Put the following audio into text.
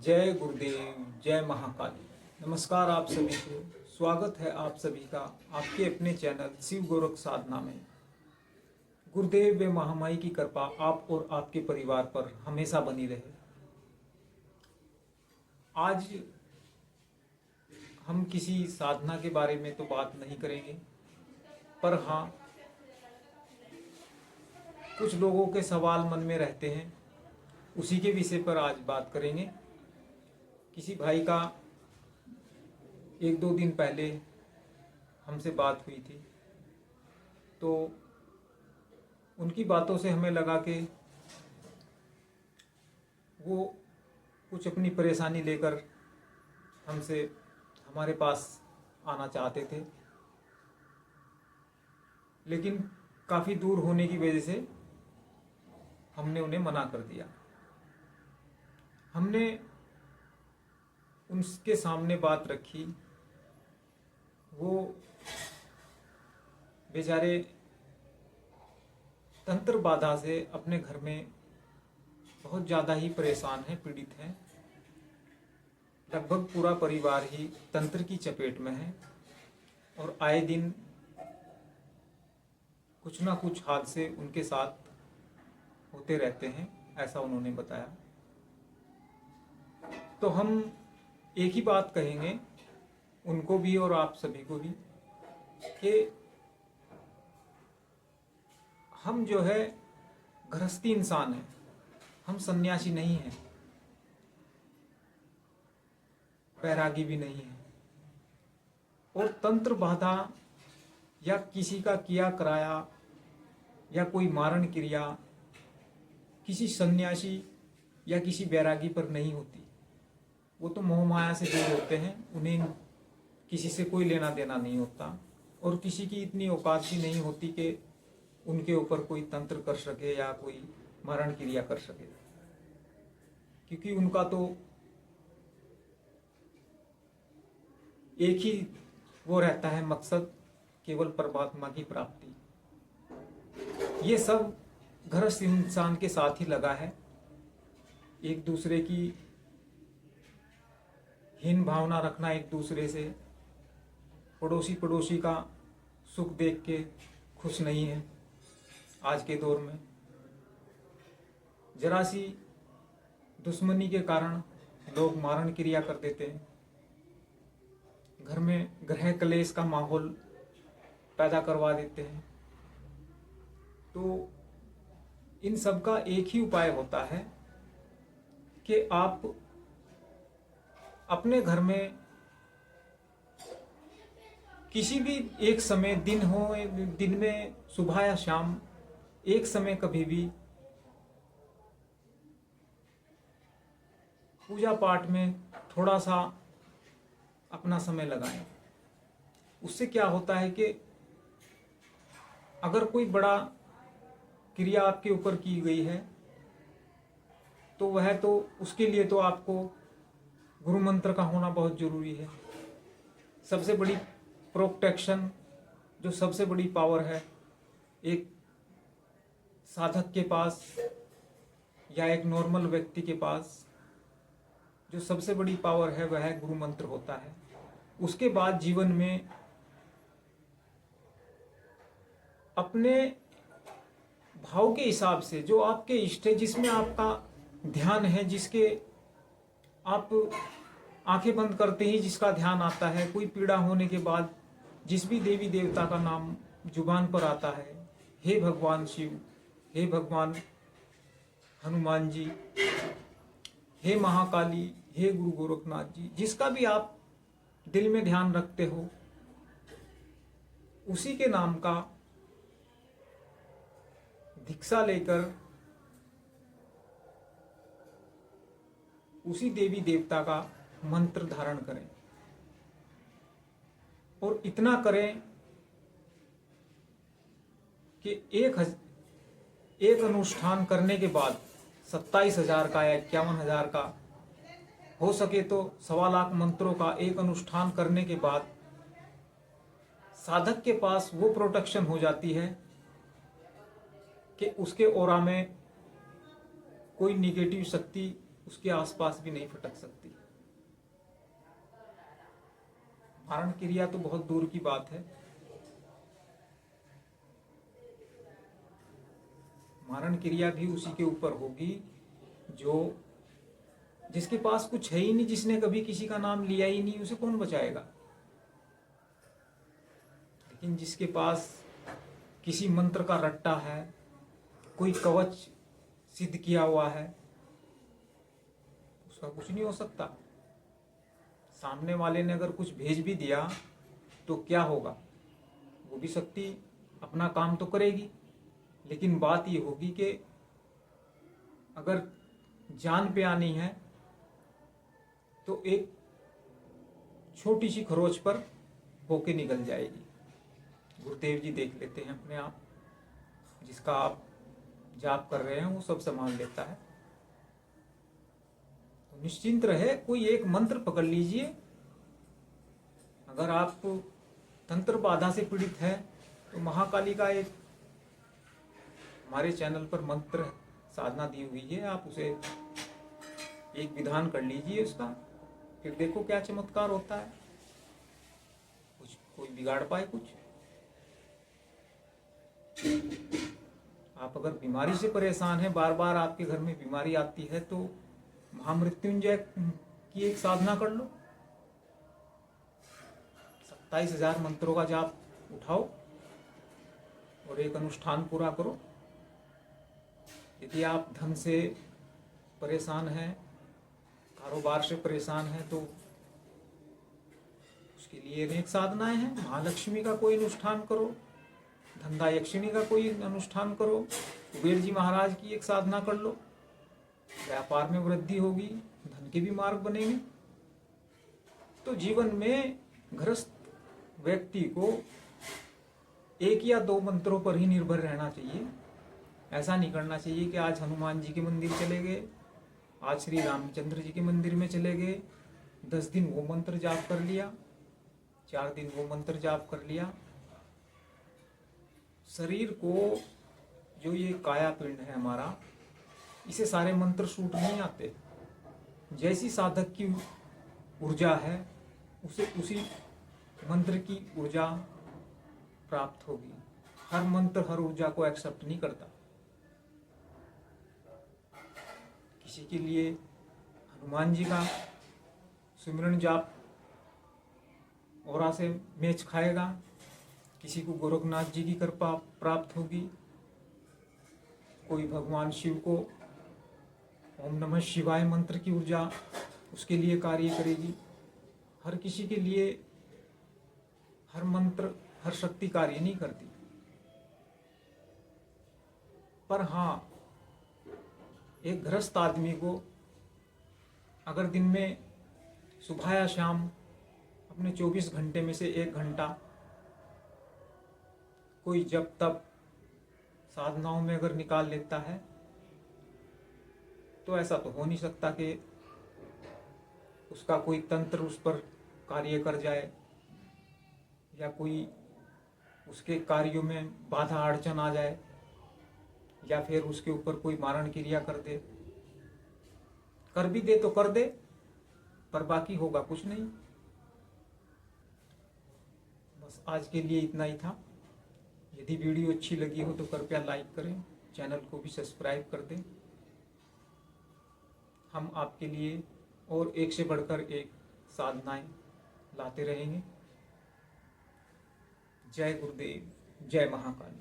जय गुरुदेव, जय महाकाली। नमस्कार आप सभी को। स्वागत है आप सभी का आपके अपने चैनल शिव गोरख साधना में। गुरुदेव व महामाई की कृपा आप और आपके परिवार पर हमेशा बनी रहे। आज हम किसी साधना के बारे में तो बात नहीं करेंगे, पर हाँ, कुछ लोगों के सवाल मन में रहते हैं, उसी के विषय पर आज बात करेंगे। किसी भाई का 1-2 दिन पहले हमसे बात हुई थी, तो उनकी बातों से हमें लगा कि वो कुछ अपनी परेशानी लेकर हमसे हमारे पास आना चाहते थे, लेकिन काफ़ी दूर होने की वजह से हमने उन्हें मना कर दिया। हमने उनके सामने बात रखी। वो बेचारे तंत्र बाधा से अपने घर में बहुत ज़्यादा ही परेशान हैं, पीड़ित हैं। लगभग पूरा परिवार ही तंत्र की चपेट में है और आए दिन कुछ ना कुछ हादसे उनके साथ होते रहते हैं, ऐसा उन्होंने बताया। तो हम एक ही बात कहेंगे उनको भी और आप सभी को भी कि हम जो है गृहस्थी इंसान हैं, हम सन्यासी नहीं हैं, बैरागी भी नहीं है। और तंत्र बाधा या किसी का किया कराया या कोई मारण क्रिया किसी सन्यासी या किसी बैरागी पर नहीं होती। वो तो मोह माया से दूर होते हैं, उन्हें किसी से कोई लेना देना नहीं होता और किसी की इतनी औकात भी नहीं होती कि उनके ऊपर कोई तंत्र कर सके या कोई मारण क्रिया कर सके, क्योंकि उनका तो एक ही वो रहता है मकसद, केवल परमात्मा की प्राप्ति। ये सब गृहस्थ इंसान के साथ ही लगा है। एक दूसरे की हीन भावना रखना, एक दूसरे से, पड़ोसी का सुख देख के खुश नहीं है। आज के दौर में जरा सी दुश्मनी के कारण लोग मारण क्रिया कर देते हैं, घर में गृह क्लेश का माहौल पैदा करवा देते हैं। तो इन सब का एक ही उपाय होता है कि आप अपने घर में किसी भी एक समय, दिन हो, दिन में सुबह या शाम, एक समय कभी भी पूजा पाठ में थोड़ा सा अपना समय लगाएं। उससे क्या होता है कि अगर कोई बड़ा क्रिया आपके ऊपर की गई है तो वह तो उसके लिए तो आपको गुरु मंत्र का होना बहुत जरूरी है। सबसे बड़ी प्रोटेक्शन, जो सबसे बड़ी पावर है एक साधक के पास या एक नॉर्मल व्यक्ति के पास, जो सबसे बड़ी पावर है वह गुरु मंत्र होता है। उसके बाद जीवन में अपने भाव के हिसाब से जो आपके इष्ट है, जिसमें आपका ध्यान है, जिसके आप आंखें बंद करते ही जिसका ध्यान आता है, कोई पीड़ा होने के बाद जिस भी देवी देवता का नाम जुबान पर आता है, हे भगवान शिव, हे भगवान हनुमान जी, हे महाकाली, हे गुरु गोरखनाथ जी, जिसका भी आप दिल में ध्यान रखते हो, उसी के नाम का दीक्षा लेकर उसी देवी देवता का मंत्र धारण करें। और इतना करें कि एक अनुष्ठान करने के बाद 27,000 का या 51,000 का, हो सके तो 1.25 लाख मंत्रों का एक अनुष्ठान करने के बाद साधक के पास वो प्रोटेक्शन हो जाती है कि उसके ऑरा में कोई निगेटिव शक्ति उसके आसपास भी नहीं फटक सकती। मारण क्रिया तो बहुत दूर की बात है। मारण क्रिया भी उसी के ऊपर होगी जो जिसके पास कुछ है ही नहीं, जिसने कभी किसी का नाम लिया ही नहीं, उसे कौन बचाएगा। लेकिन जिसके पास किसी मंत्र का रट्टा है, कोई कवच सिद्ध किया हुआ है, उसका कुछ नहीं हो सकता। सामने वाले ने अगर कुछ भेज भी दिया तो क्या होगा, वो भी शक्ति अपना काम तो करेगी, लेकिन बात ये होगी कि अगर जान पे आनी है तो एक छोटी सी खरोच पर होके निकल जाएगी। गुरुदेव जी देख लेते हैं अपने आप, जिसका आप जाप कर रहे हैं वो सब संभाल लेता है। तो निश्चिंत रहे, कोई एक मंत्र पकड़ लीजिए। अगर आप तंत्र बाधा से पीड़ित है तो महाकाली का एक हमारे चैनल पर मंत्र साधना दी हुई है, आप उसे एक विधान कर लीजिए उसका, फिर देखो क्या चमत्कार होता है। कुछ कोई बिगाड़ पाए कुछ। आप अगर बीमारी से परेशान हैं, बार बार आपके घर में बीमारी आती है, तो महामृत्युंजय की एक साधना कर लो। 27,000 मंत्रों का जाप उठाओ और एक अनुष्ठान पूरा करो। यदि आप धन से परेशान हैं, कारोबार से परेशान हैं, तो उसके लिए अनेक साधनाएं हैं। महालक्ष्मी का कोई अनुष्ठान करो, धंधा यक्षिणी का कोई अनुष्ठान करो, कुबेर जी महाराज की एक साधना कर लो। व्यापार में वृद्धि होगी, धन के भी मार्ग बनेंगे। तो जीवन में गृहस्थ व्यक्ति को एक या दो मंत्रों पर ही निर्भर रहना चाहिए। ऐसा नहीं करना चाहिए कि आज हनुमान जी के मंदिर चले गए, आज श्री रामचंद्र जी के मंदिर में चले गए, 10 दिन वो मंत्र जाप कर लिया, 4 दिन वो मंत्र जाप कर लिया। शरीर को जो ये काया पिंड है हमारा, इसे सारे मंत्र सूट नहीं आते। जैसी साधक की ऊर्जा है उसे उसी मंत्र की ऊर्जा प्राप्त होगी। हर मंत्र हर ऊर्जा को एक्सेप्ट नहीं करता। किसी के लिए हनुमान जी का सिमरन जाप औरा से मैच खाएगा, किसी को गोरखनाथ जी की कृपा प्राप्त होगी, कोई भगवान शिव को ओम नमः शिवाय मंत्र की ऊर्जा उसके लिए कार्य करेगी। हर किसी के लिए हर मंत्र हर शक्ति कार्य नहीं करती। पर हाँ, एक गृहस्थ आदमी को अगर दिन में सुबह या शाम अपने 24 घंटे में से 1 घंटा कोई जब तब साधनाओं में अगर निकाल लेता है, तो ऐसा तो हो नहीं सकता कि उसका कोई तंत्र उस पर कार्य कर जाए या कोई उसके कार्यों में बाधा अड़चन आ जाए या फिर उसके ऊपर कोई मारण क्रिया कर दे। कर भी दे तो कर दे, पर बाकी होगा कुछ नहीं। बस आज के लिए इतना ही था। यदि वीडियो अच्छी लगी हो तो कृपया लाइक करें, चैनल को भी सब्सक्राइब कर दें। हम आपके लिए और एक से बढ़कर एक साधनाएं लाते रहेंगे। जय गुरुदेव, जय महाकाल।